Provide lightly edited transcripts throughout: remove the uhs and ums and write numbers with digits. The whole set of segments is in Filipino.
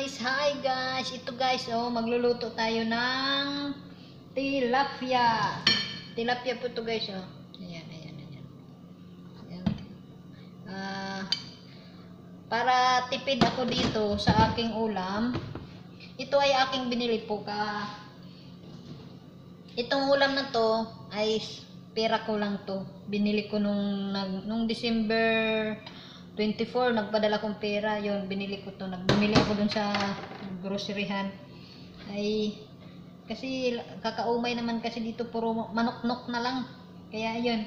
Hi guys, ito guys, oh, magluluto tayo ng tilapia. Tilapia po to guys, oh. Ayan. Para tipid ako dito sa aking ulam, ito ay aking binili po itong ulam na to ay pera ko lang to. Binili ko nung December 24, nagpadala kong pera, yon binili ko to. Nagbumili ako dun sa groceryhan. Ay, kasi kakaumay naman kasi dito, puro manok-nok na lang. Kaya yun,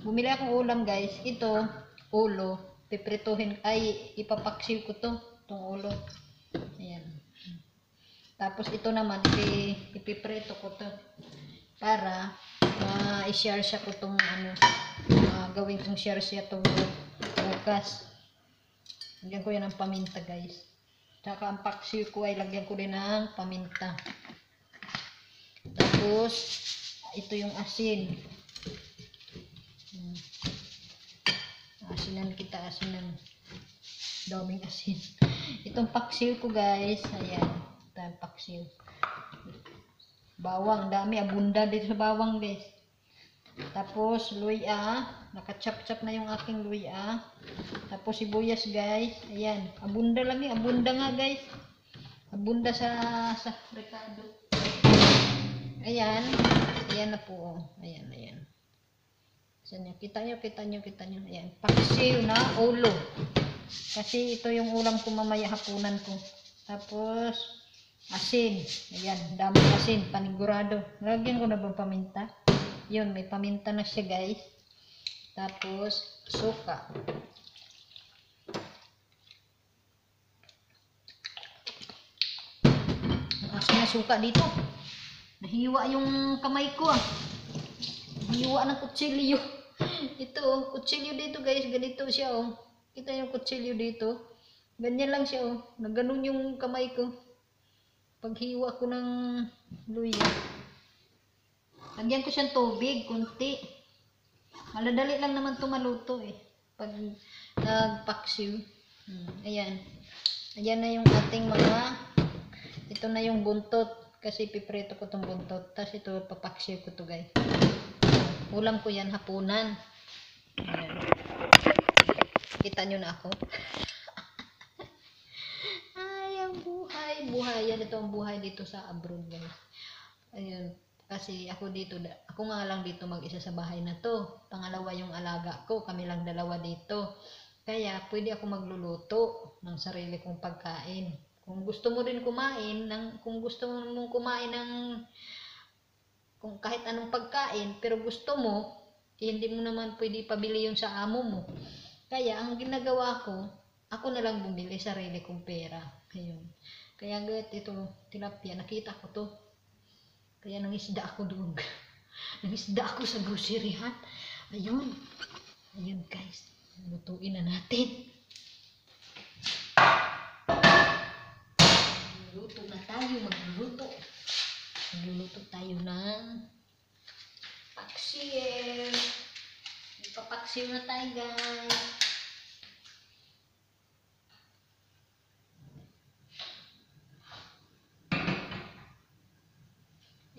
bumili akong ulam guys. Ito, ulo, piprituhin, ay ipapaksiw ko to, itong ulo. Ayan. Tapos ito naman, ipiprito ko to. Para, i-share siya ko tong gawin kong share siya tong bukas. Lagyan ko yan ng paminta guys. Tsaka ang paksiw ko ay lagyan ko din ng paminta. Tapos ito yung asin. Asinan kita, asinan. Daming asin. Itong paksiw ko guys. Ayan. Ito ang paksiw. Bawang. Dami. Abunda dito sa bawang guys. Tapos luya, nakachap-chap na yung aking luya. Tapos sibuyas guys. Ayan, abunda lang yun, abunda nga guys. Abunda sa rekado. Ayan, ayan na po. Ayan. Saan kita nyo. Ayan, paksiw na ulo. Kasi ito yung ulam ko mamaya hapunan ko. Tapos asin. Ayan, daming asin, panigurado. Lagyan ko na bang paminta? Yun, may paminta na siya guys. Tapos suka. Asin na suka dito. Nahiwa yung kamay ko Nahiwa ng kutsilyo. Ito, kutsilyo dito guys. Ganito siya oh. Kita yung kutsilyo dito. Ganyan lang siya oh. Naganon yung kamay ko. Paghiwa ko ng luya. Lagyan ko siyang tubig, kunti. Maladali lang naman ito maluto eh. Pag nagpaksiw. Ayan. Ayan na yung ating ito na yung buntot. Kasi piprito ko itong buntot. Tapos ito, papaksiw ko ito guys. Ulam ko yan, hapunan. Ayan. Kita nyo na ako. Ay, ang buhay. Buhay. Yan, ito ang buhay dito sa abroad guys. Ayun. Kasi ako nga lang dito mag-isa sa bahay na to. Pangalawa yung alaga ko, kami lang dalawa dito. Kaya pwede ako magluluto ng sarili kong pagkain. Kung gusto mo rin kumain, kung gusto mong kumain kung kahit anong pagkain, pero gusto mo, hindi mo naman pwede pabili yun sa amo mo. Kaya ang ginagawa ko, ako na lang bumili sarili kong pera. Ayun. Kaya ito, tilapia, nakita ko to. Kaya nangisda ako doon. Nangisda ako sa groceryhan. Ayun. Ayun guys. Lutuin na natin. Magluluto na tayo. Magluluto tayo ng paksiw. Ipapaksiw na tayo guys.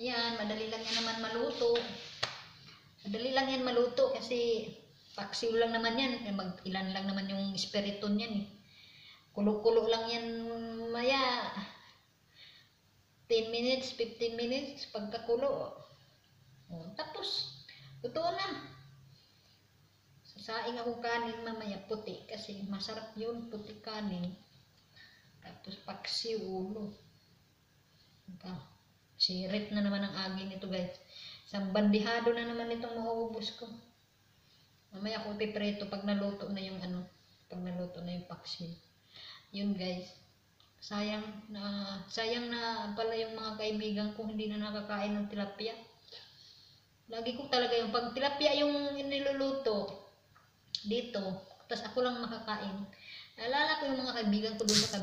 Ayan, madali lang yan naman maluto. Madali lang yan maluto kasi paksiw lang naman yan. Ilan lang naman yung espiriton yan eh. Kulo-kulo lang yan maya. 10 minutes, 15 minutes pagkakulo. Tapos, luto na. Sasaing ako kanin mamaya puti kasi masarap yun, puti kanin. Tapos paksiw ulo. Sirit na naman ang aging nito guys. Isang bandihado na naman itong mauubos ko. Mamaya ako ipipreto pag naluto na yung paksiw. Yun guys. Sayang na pala yung mga kaibigan ko hindi na nakakain ng tilapia. Lagi ko talaga yung pag tilapia yung niluluto dito, tapos ako lang makakain. Naalala ko yung mga kaibigan ko doon sa